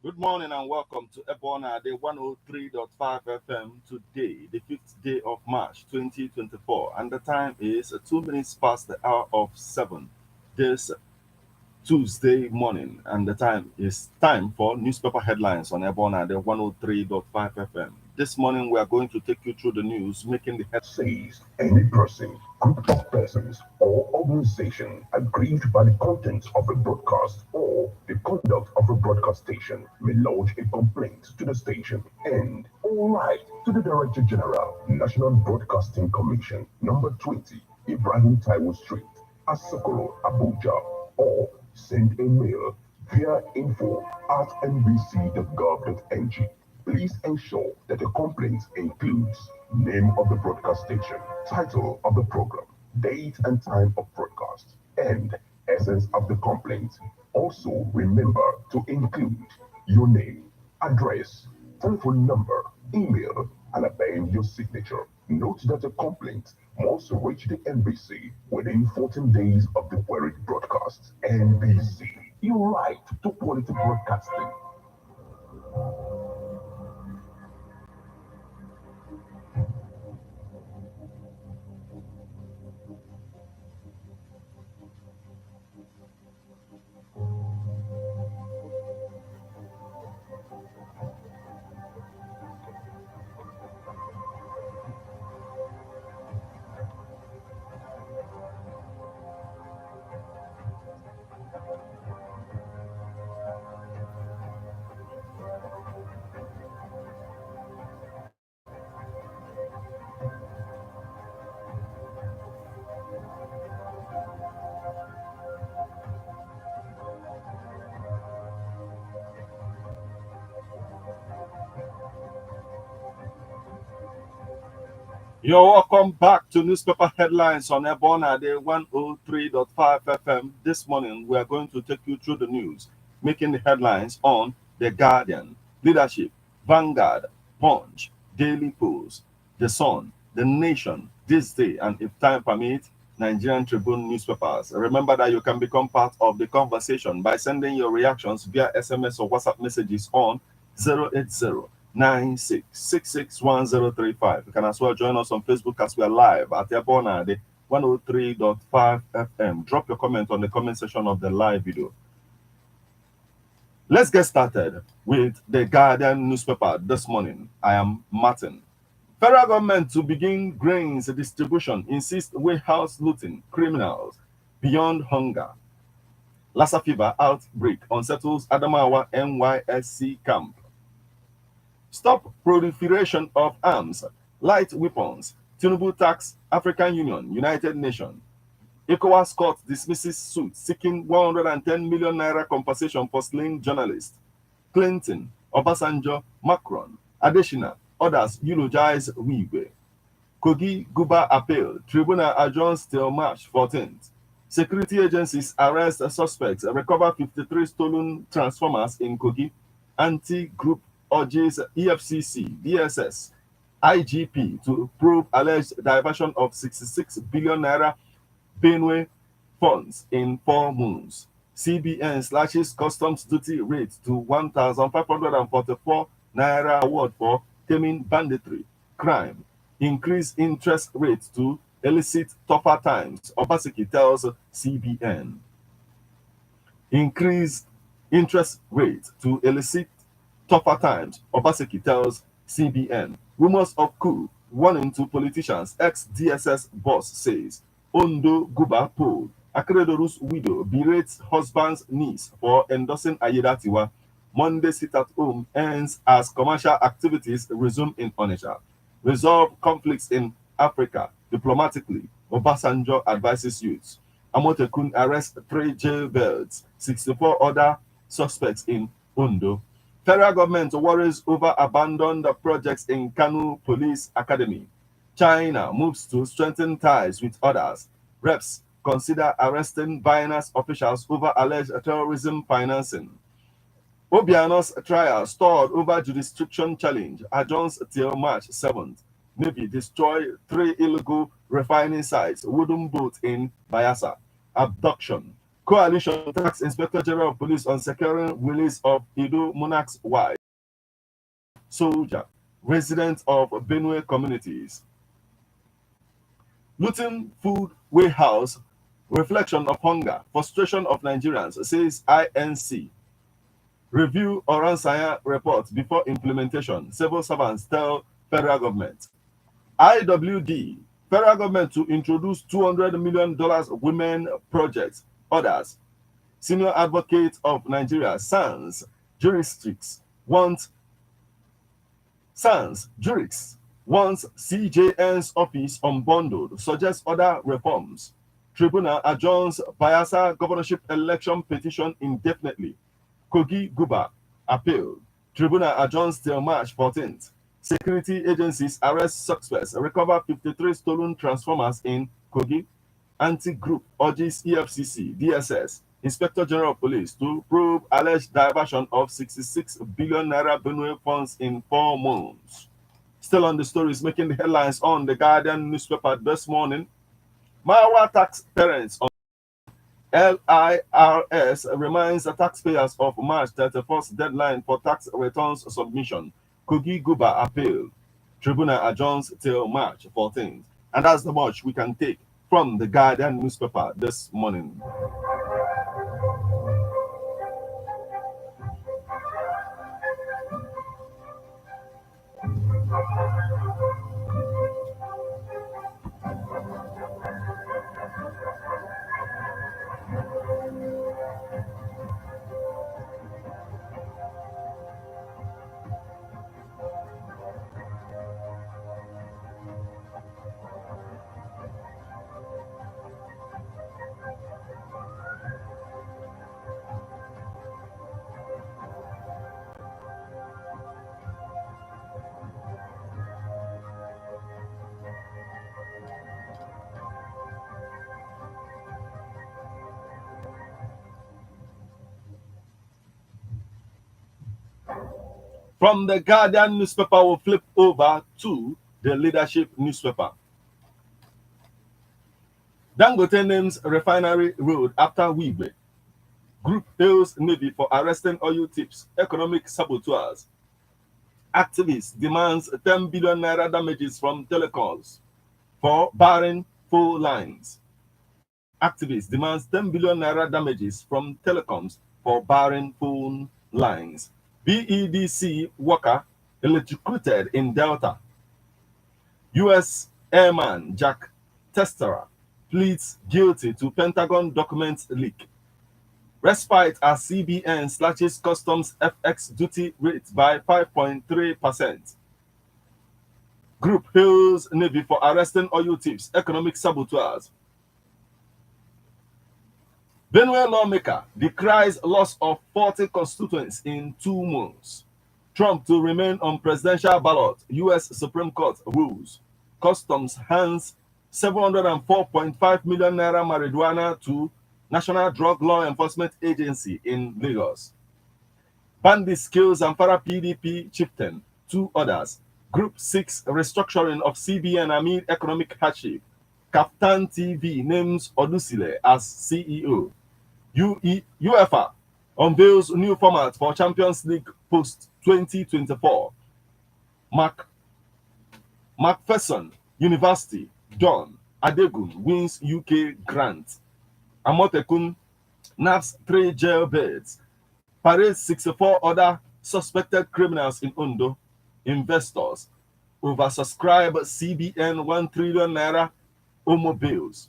Good morning and welcome to Ebona Day 103.5 FM today, the 5th day of March 2024, and the time is 2 minutes past the hour of 7 this Tuesday morning, and the time is time for newspaper headlines on Ebona Day 103.5 FM. This morning we are going to take you through the news, making the headlines. Says any person, group of persons, or organization aggrieved by the content of a broadcast or the conduct of a broadcast station may lodge a complaint to the station and all right to the Director General, National Broadcasting Commission, number 20, Ibrahim Taiwo Street, Asokoro, Abuja, or send a mail via info@nbc.gov.ng. Please ensure that the complaint includes name of the broadcast station, title of the program, date and time of broadcast, and essence of the complaint. Also, remember to include your name, address, telephone number, email, and append your signature. Note that the complaint must reach the NBC within 14 days of the queried broadcast. NBC, your right to quality broadcasting. You're welcome back to newspaper headlines on Ebona Day 103.5 FM. This morning, we are going to take you through the news, making the headlines on The Guardian, Leadership, Vanguard, Punch, Daily Post, The Sun, The Nation, This Day, and if time permits, Nigerian Tribune newspapers. Remember that you can become part of the conversation by sending your reactions via SMS or WhatsApp messages on 080 96661035. You can as well join us on Facebook as we are live at Ebona, the 103.5 FM. Drop your comment on the comment section of the live video. Let's get started with the Guardian newspaper this morning. I am Martin. Federal government to begin grains distribution, insist warehouse looting, criminals beyond hunger. Lassa fever outbreak unsettles Adamawa NYSC camp. Stop proliferation of arms, light weapons. Tinubu tax African Union, United Nations. ECOWAS court dismisses suit seeking 110 million naira compensation for slain journalist. Clinton, Obasanjo, Macron, Adesina, others eulogize Wigwe. Kogi Guba appeal, tribunal adjourns till March 14th. Security agencies arrest suspects, recover 53 stolen transformers in Kogi. Anti-group urges EFCC, DSS, IGP to probe alleged diversion of 66 billion naira Benue funds in 4 months. CBN slashes customs duty rate to 1,544 naira award for taming banditry, crime. Increase interest rate to elicit tougher times, Obaseki tells CBN. Increase interest rate to elicit tougher times, Obaseki tells CBN. Rumors of coup, warning to politicians, ex-DSS boss says. Ondo Guba poll, Akeredolu's widow berates husband's niece for endorsing Ayedatiwa. Monday sit-at-home ends as commercial activities resume in Onitsha. Resolve conflicts in Africa diplomatically, Obasanjo advises youths. Amotekun arrests 3 jailbirds, 64 other suspects in Ondo. Federal government worries over abandoned projects in Kanu Police Academy. China moves to strengthen ties with others. Reps consider arresting Binance officials over alleged terrorism financing. Obiano's trial stalled over jurisdiction challenge adjourns till March 7th. Navy destroy 3 illegal refining sites, wooden boat in Bayelsa. Abduction. Coalition tax Inspector General of Police on securing release of Edo Monarch's wife, soldier, resident of Benue communities. Looting food warehouse, reflection of hunger, frustration of Nigerians, says INC. Review Oransanya report before implementation. Civil servants tell federal government. IWD, federal government to introduce $200 million women project. Others, senior advocate of Nigeria, jurists want CJN's office unbundled, suggests other reforms. Tribunal adjourns Bayelsa governorship election petition indefinitely. Kogi Guba appeal. Tribunal adjourns till March 14th. Security agencies arrest suspects, recover 53 stolen transformers in Kogi. Anti-group urges EFCC, DSS, Inspector General of Police to probe alleged diversion of 66 billion naira Benue funds in 4 months. Still on the stories making the headlines on the Guardian newspaper this morning. Mawa tax parents on LIRS reminds the taxpayers of March 31st deadline for tax returns submission. Kogi Guba appeal. Tribunal adjourns till March 14th. And that's the much we can take from the Guardian newspaper this morning. From the Guardian newspaper, we'll flip over to the Leadership newspaper. Dangote names refinery road after Wigwe. Group hails Navy for arresting oil tips, economic saboteurs. Activists demands 10 billion naira damages from telecoms for barring full lines. Activists demands 10 billion naira damages from telecoms for barring phone lines. BEDC worker electrocuted in Delta. U.S. airman Jack Testera pleads guilty to Pentagon documents leak. Respite as CBN slashes customs FX duty rate by 5.3%. Group hails Navy for arresting oil tips, economic saboteurs. Benue lawmaker decries loss of 40 constituents in 2 months. Trump to remain on presidential ballot, U.S. Supreme Court rules. Customs hands 704.5 million naira marijuana to National Drug Law Enforcement Agency in Lagos. Bandits kills Zamfara PDP chieftain, 2 others. Group 6 restructuring of CBN amid economic hardship. Kaftan TV names Odusile as CEO. UEFA unveils new format for Champions League post 2024. Macpherson University, Don Adegun wins UK grant. Amotekun naps 3 jailbirds. Parades 64 other suspected criminals in Ondo. Investors oversubscribe CBN 1 trillion naira Omo bills.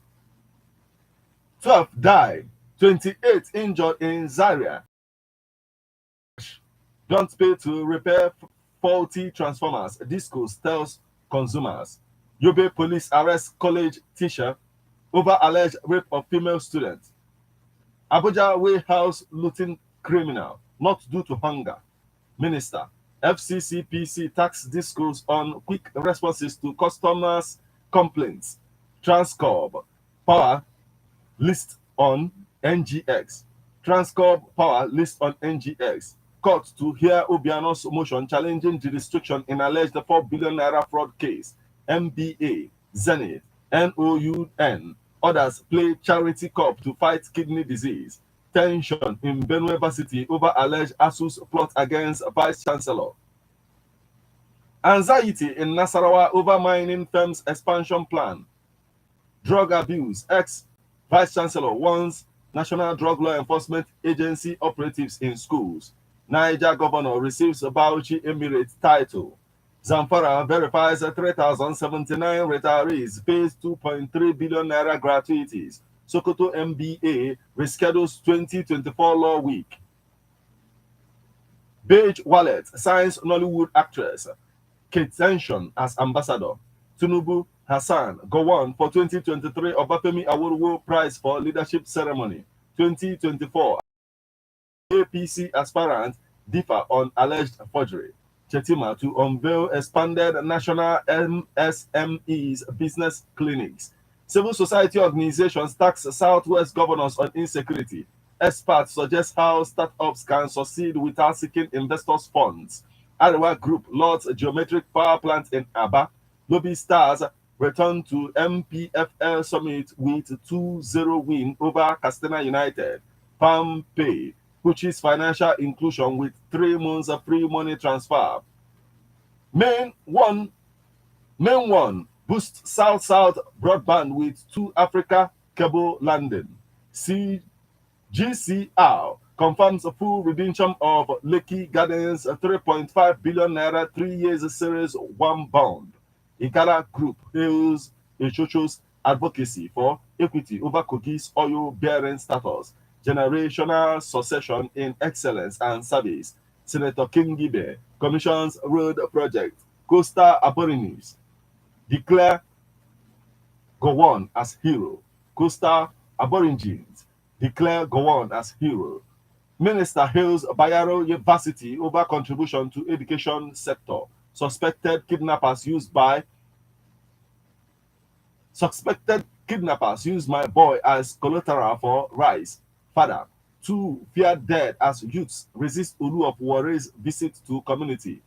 12 die, 28 injured in Zaria. Don't pay to repair faulty transformers, Discos tells consumers. Yobe police arrest college teacher over alleged rape of female student. Abuja warehouse looting criminal, not due to hunger. Minister, FCCPC tax discourse on quick responses to customers' complaints. Transcorp Power list on NGX. Transcorp Power list on NGX. Court to hear Obiano's motion challenging the restriction in alleged 4 billion naira fraud case. MBA, Zenith, NOUN Others play charity cup to fight kidney disease. Tension in Benue Varsity over alleged ASUS plot against Vice Chancellor. Anxiety in Nasarawa over mining firm's expansion plan. Drug abuse. Ex-Vice Chancellor warns National Drug Law Enforcement Agency operatives in schools. Niger governor receives Bauchi Emirate title. Zamfara verifies 3,079 retirees, pays 2.3 billion naira gratuities. Sokoto MBA reschedules 2024 law week. Beige Wallet signs Nollywood actress Kate Tension as ambassador. Tinubu Hassan Gowon for 2023 Obafemi Awolowo Prize for Leadership Ceremony. 2024 APC aspirant differ on alleged forgery. Chetima to unveil expanded national MSMEs business clinics. Civil society organizations tax Southwest governors on insecurity. Experts suggest how startups can succeed without seeking investors' funds. Arewa Group loads geometric power plant in Aba. Lobby Stars return to MPFL Summit with 2-0 win over Castina United. Palm Pay pushes financial inclusion with 3 months of free money transfer. Main one boosts South-South broadband with 2 Africa cable landing. GCR confirms a full redemption of Lekki Gardens 3.5 billion naira 3 years series 1 bond. Igala Group hails Echocho's advocacy for equity over Kogi's oil bearing status, generational succession in excellence and service. Senator Kingibe commissions road project. Coastal Aborigines declare Gowon as hero. Coastal Aborigines declare Gowon as hero. Minister hails Bayero University over contribution to education sector. Suspected kidnappers used my boy as collateral for rice. Father, 2 feared dead as youths resist Ulu of Warri's visit to community.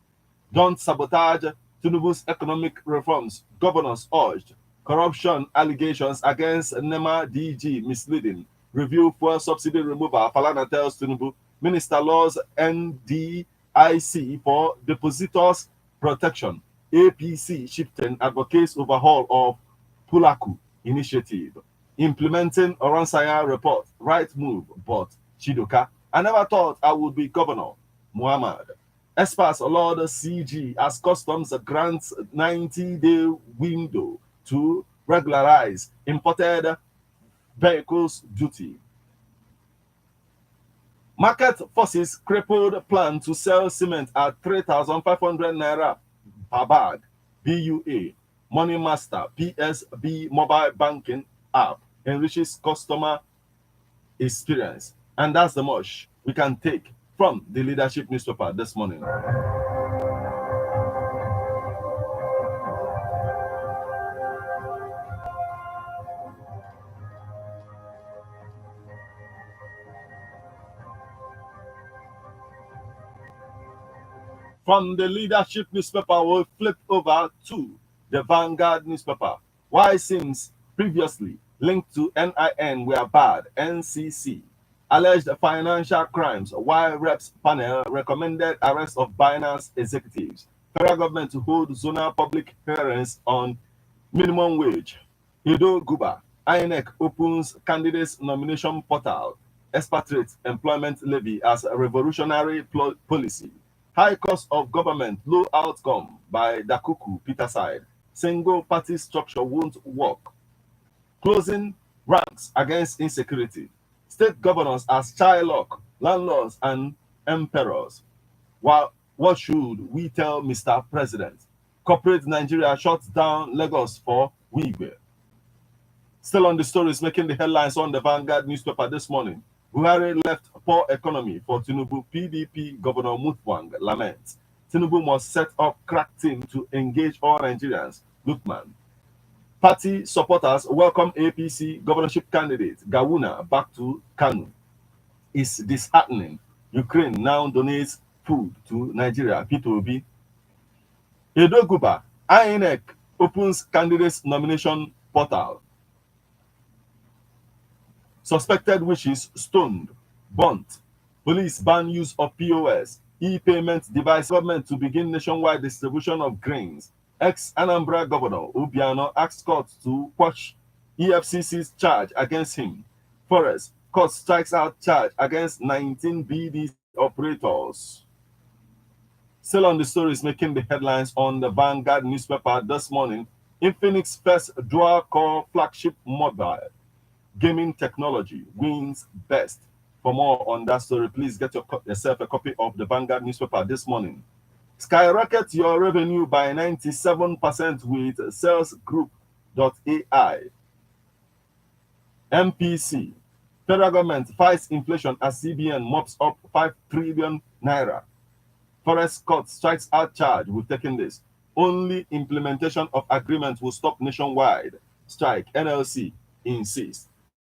Don't sabotage Tinubu's economic reforms, governors urged. Corruption allegations against NEMA DG misleading. Review fuel subsidy removal. Falana tells Tinubu. Minister laws NDIC for depositors protection. APC shifting advocates overhaul of Pulaku initiative. Implementing Oransaya report. Right move, but Chidoka. I never thought I would be governor. Muhammad. Experts allowed CG as customs grants 90-day window to regularize imported vehicles duty. Market forces crippled plan to sell cement at 3,500 naira per bag. BUA. Money Master PSB mobile banking app enriches customer experience. And that's the much we can take from the leadership newspaper this morning. From the leadership newspaper, we'll flip over to the Vanguard newspaper. Why SIMs previously linked to NIN were bad, NCC. Alleged financial crimes, why reps panel recommended arrest of Binance executives. Federal government to hold zonal public hearings on minimum wage. Edo Guba, INEC opens candidates nomination portal. Expatriate employment levy as a revolutionary policy. High cost of government, low outcome by Dakuku Peterside. Single party structure won't work. Closing ranks against insecurity. State governors as child lock, landlords and emperors. What should we tell Mr. President? Corporate Nigeria shuts down Lagos for Wigwe. Still on the stories making the headlines on the Vanguard newspaper this morning. Buhari left poor economy for Tinubu. PDP Governor Mutfwang laments. Tinubu must set up crack team to engage all Nigerians. Lukman. Party supporters welcome APC governorship candidate Gawuna back to Kanu. It's disheartening. Ukraine now donates food to Nigeria. P2B. Edoguba. INEC opens candidates nomination portal. Suspected witches stoned, burnt. Police ban use of POS, e-payment device. Government to begin nationwide distribution of grains. Ex-Anambra Governor Obiano asks court to quash EFCC's charge against him. Forest court strikes out charge against 19 BDC operators. Still on the stories making the headlines on the Vanguard newspaper this morning. Infinix first dual-core flagship mobile gaming technology wins best. For more on that story, please get yourself a copy of the Vanguard newspaper this morning. Skyrocket your revenue by 97% with Sales Group.ai. MPC. Federal government fights inflation as CBN mops up 5 trillion naira. Forest court strikes out charge. We've taken this. Only implementation of agreement will stop nationwide strike. NLC insists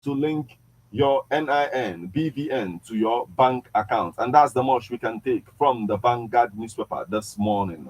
to link your NIN, BVN to your bank account. And that's the much we can take from the Vanguard newspaper this morning.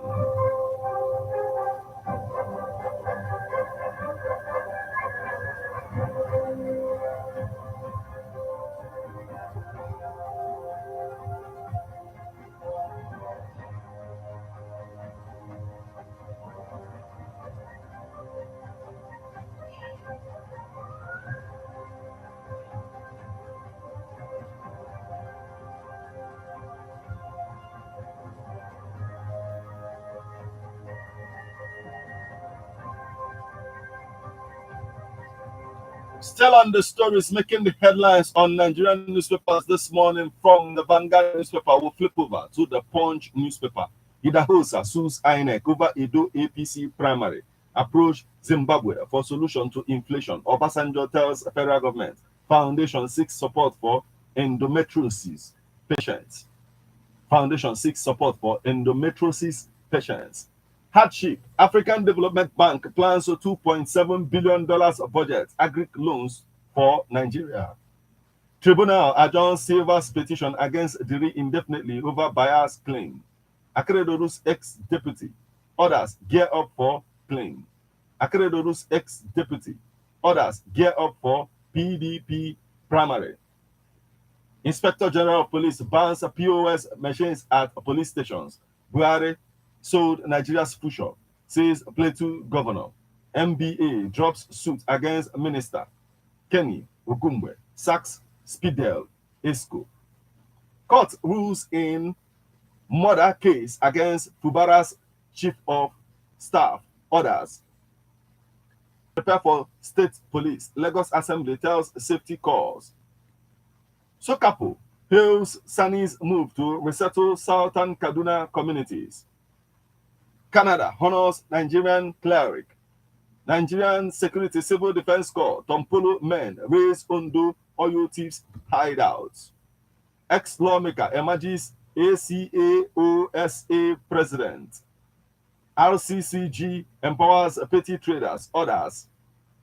Still on the stories making the headlines on Nigerian newspapers this morning from the Vanguard newspaper, we'll flip over to the Punch newspaper. Idahosa sues INEC over Edo APC primary. Approach Zimbabwe for solution to inflation. Obasanjo tells federal government. Foundation seeks support for endometriosis patients. Foundation seeks support for endometriosis patients. Hardship. African Development Bank plans a $2.7 billion budget, agri loans for Nigeria. Tribunal adjourns Silva's petition against Diri indefinitely over buyer's claim. Akeredoru's ex-deputy. Others gear up for claim. Akeredoru's ex-deputy. Others gear up for PDP primary. Inspector General of Police bans POS machines at police stations. Buhari sold Nigeria's future, says Plateau Governor. MBA drops suit against Minister. Kenny Ogumbe sacks Spidel Esco. Court rules in murder case against Fubara's chief of staff. Others prepare for state police. Lagos Assembly tells safety calls. Sokapo hails Sani's move to resettle southern Kaduna communities. Canada honors Nigerian cleric. Nigerian Security Civil Defense Corps, Tompolo men raise Ondo oil thieves hideouts. Ex-lawmaker emerges ACAOSA president. RCCG empowers petty traders. Others.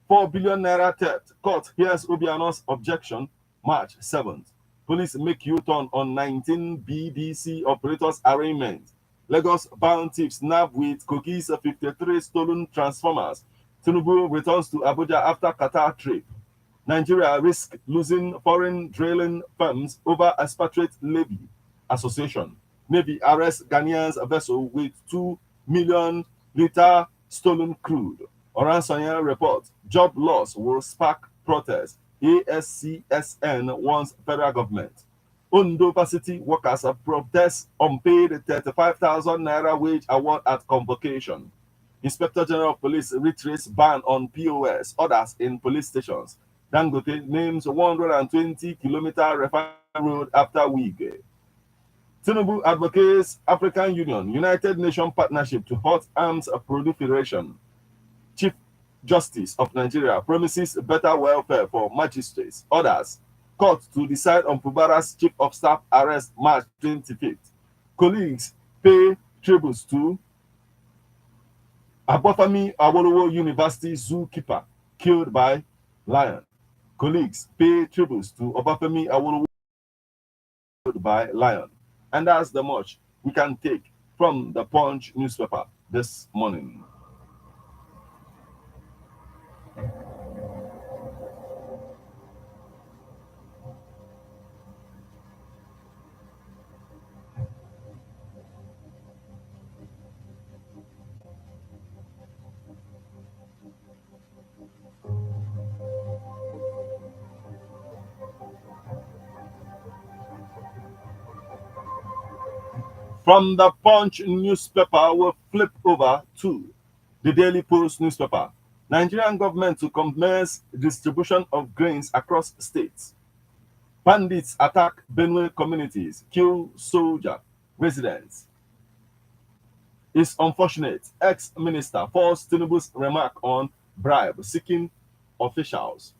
4 billion naira theft. Court hears Obiano's objection. March 7th. Police make U-turn on 19 BDC operators arraignment. Lagos bound thieves nab with cookies 53 stolen transformers. Tinubu returns to Abuja after Qatar trip. Nigeria risk losing foreign drilling firms over expatriate levy association. Navy arrests Ghanaian's vessel with 2 million liter stolen crude. Oransanya report, job loss will spark protest. ASCSN wants federal government. Ondo Varsity workers protest unpaid 35,000 naira wage award at convocation. Inspector General of Police retrace ban on POS. Others in police stations. Dangote names 120-kilometer refinery road after week. Tinubu advocates African Union, United Nations partnership to halt arms proliferation. Chief Justice of Nigeria promises better welfare for magistrates. Others, court to decide on Fubara's chief of staff arrest March 25th. Colleagues pay tributes to Abofami Awolowo University zookeeper killed by lion. Colleagues pay tributes to Obafemi Awolowo killed by lion. And that's the much we can take from the Punch newspaper this morning. From the Punch newspaper, we'll flip over to the Daily Post newspaper. Nigerian government to commence distribution of grains across states. Bandits attack Benue communities, kill soldier residents. It's unfortunate. Ex-minister falls Tinubu's remark on bribe seeking officials.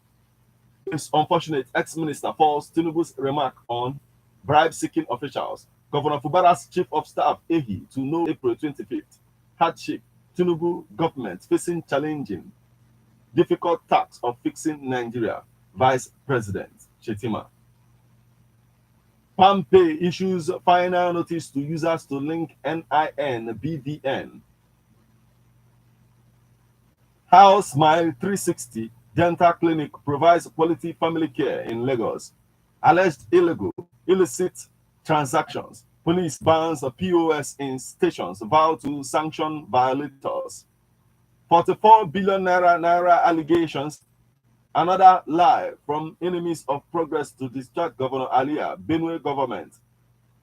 It's unfortunate. Ex-minister falls Tinubu's remark on bribe seeking officials. Governor Fubara's chief of staff, Ehi, to know April 25th. Hardship. Tinubu government facing challenging, difficult task of fixing Nigeria. Vice President Chetima. PalmPay issues final notice to users to link NIN BVN. House Smile 360 Dental Clinic provides quality family care in Lagos. Alleged illicit transactions. Police bans POS in stations, vow to sanction violators. 44 billion naira allegations. Another lie from enemies of progress to distract Governor Alia, Benue government.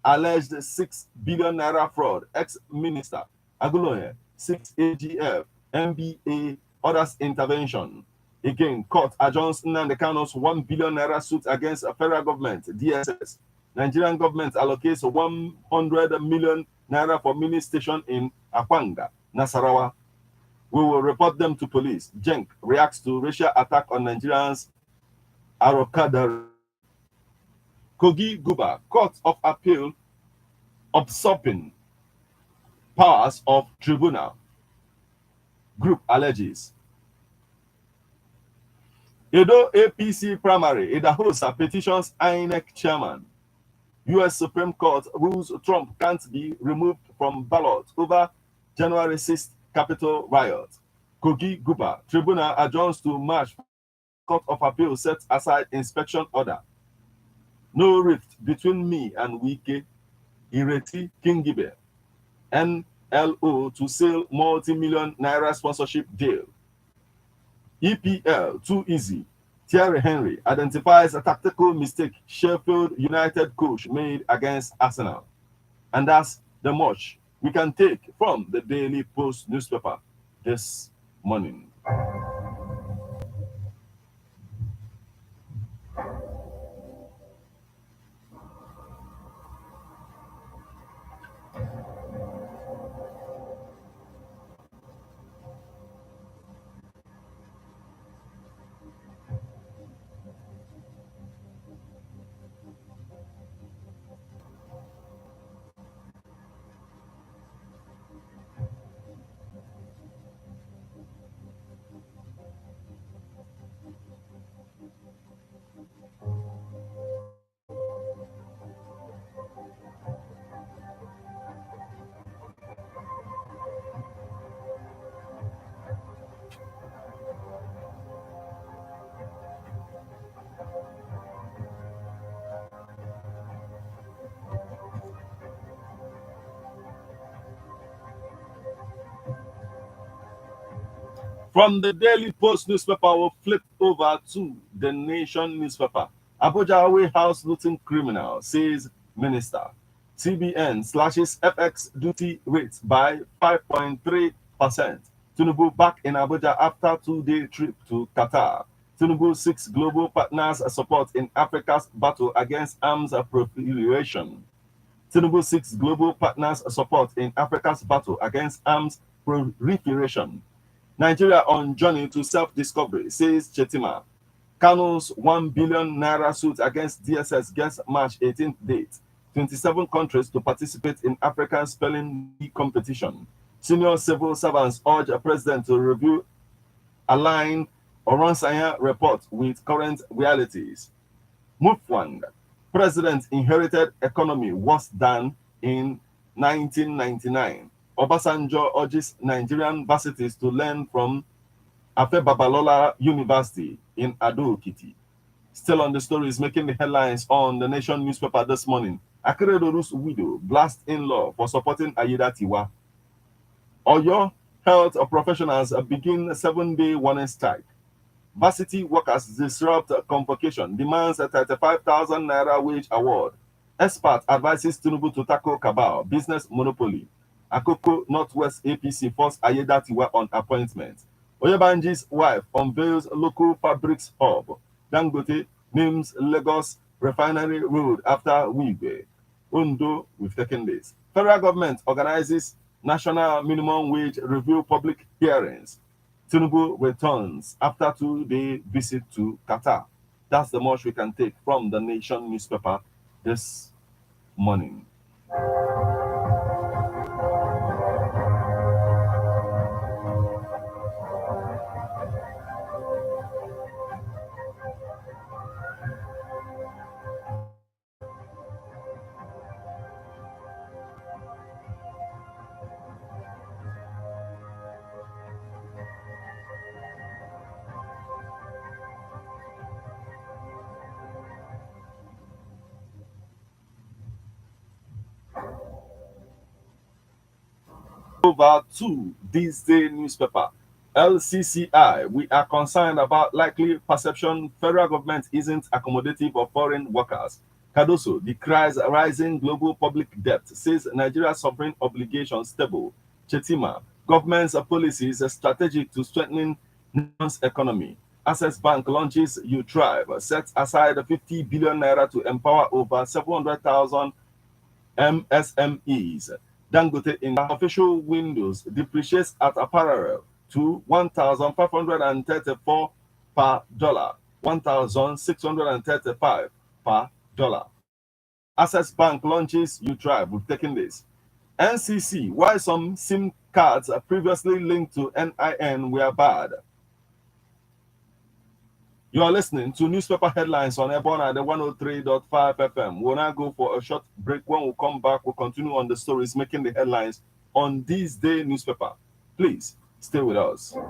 Alleged 6 billion naira fraud. Ex-minister Aguloye, 6 AGF, MBA, others intervention. Again, court adjourns Nnamdi Kanu's 1 billion naira suit against a federal government, DSS. Nigerian government allocates 100 million naira for mini station in Akwanga, Nasarawa. We will report them to police. Jenk reacts to racial attack on Nigerians. Arokada. Kogi Guba, Court of Appeal, usurping powers of tribunal. Group alleges. Edo APC primary, Idahosa petitions INEC chairman. U.S. Supreme Court rules Trump can't be removed from ballot over January 6th Capitol riot. Kogi Guba, tribunal adjourns to March. Court of Appeal sets aside inspection order. No rift between me and Wike. Ireti Kingibe. NLO to sell multi-million naira sponsorship deal. EPL too easy. Thierry Henry identifies a tactical mistake Sheffield United coach made against Arsenal. And that's the much we can take from the Daily Post newspaper this morning. From the Daily Post newspaper, we'll flip over to the Nation newspaper. Abuja warehouse looting criminal, says minister. CBN slashes FX duty rates by 5.3%. Tinubu back in Abuja after two-day trip to Qatar. Tinubu seeks global partners support in Africa's battle against arms proliferation. Tinubu seeks global partners support in Africa's battle against arms proliferation. Nigeria on journey to self-discovery, says Chetima. Kanu's 1 billion naira suit against DSS gets March 18th date. 27 countries to participate in African spelling bee competition. Senior civil servants urge a president to review, align Oransanya report with current realities. Mufwang, president inherited economy worse than in 1999. Obasanjo urges Nigerian varsities to learn from Afe Babalola University in Ado-Ekiti. Still on the stories making the headlines on the Nation newspaper this morning. Akeredoru's widow blasts in-law for supporting Ayida Tiwa. Oyo health professionals begin a 7-day warning strike. Varsity workers disrupt convocation, demands a 35,000 naira wage award. Expert advises Tinubu to tackle cabal, business monopoly. Akoko Northwest APC force Ayedatiwa on appointment. Oyebanji's wife unveils local fabrics hub. Dangote names Lagos refinery road after Wigwe. Ondo, we've taken this. Federal government organizes national minimum wage review public hearings. Tinubu returns after 2-day visit to Qatar. That's the much we can take from the Nation newspaper this morning. Over to this day newspaper. LCCI, we are concerned about likely perception federal government isn't accommodative of foreign workers. Cardoso decries rising global public debt, says Nigeria's sovereign obligations stable. Chetima, government's policies are strategic to strengthening nation's economy. Access Bank launches You Thrive, sets aside 50 billion naira to empower over 700,000 MSMEs. Dangote in official windows depreciates at apparel to 1,534 per dollar, 1,635 per dollar. Access Bank launches You Thrive. We've taken this. NCC, why some SIM cards previously linked to NIN were bad. You are listening to newspaper headlines on Ebona at the 103.5 FM. We'll now go for a short break. When we come back, we'll continue on the stories making the headlines on this day newspaper. Please stay with us. Love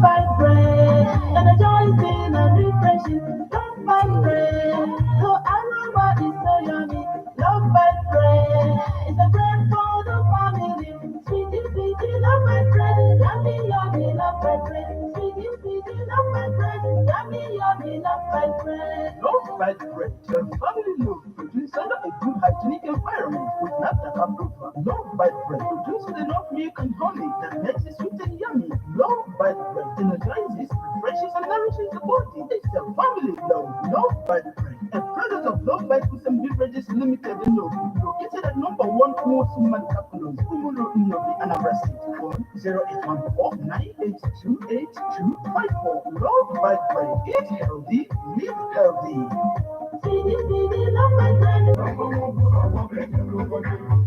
vibrate, energizing and refreshing. Love vibrate, so aroma is so yummy. Love vibrate, it's a bread for the family. Sweetie, sweetie, love vibrate, yummy, yummy, love vibrate. Sweetie, sweetie, love vibrate, yummy, yummy, love vibrate. Love vibrate, your family love produced under a good hygienic environment with NAFDAC approval. Love vibrate, produced with enough milk and honey that makes it sweet and yummy. Love by the bread energizes, refreshes, and nourishes the body. It's a family love by the bread. A product of Love by Foods and Beverages Limited in Love, located at number 1 Most Human Capital, Umuro Nyobi, Anambra State. Phone 0814 9828254. Love by the bread. Eat healthy, live healthy.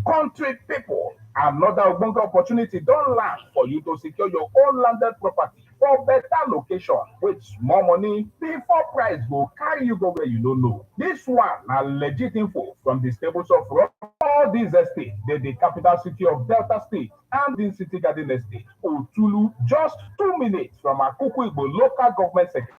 Country people, another ogbonge opportunity don land for you to secure your own landed property for better location with small money before price go carry you go where you no know. This one na legit info from the stables of rock. All these estates dey the capital city of Delta State and the City Garden Estate, Otulu, just 2 minutes from Akuku Igbo local government secretary.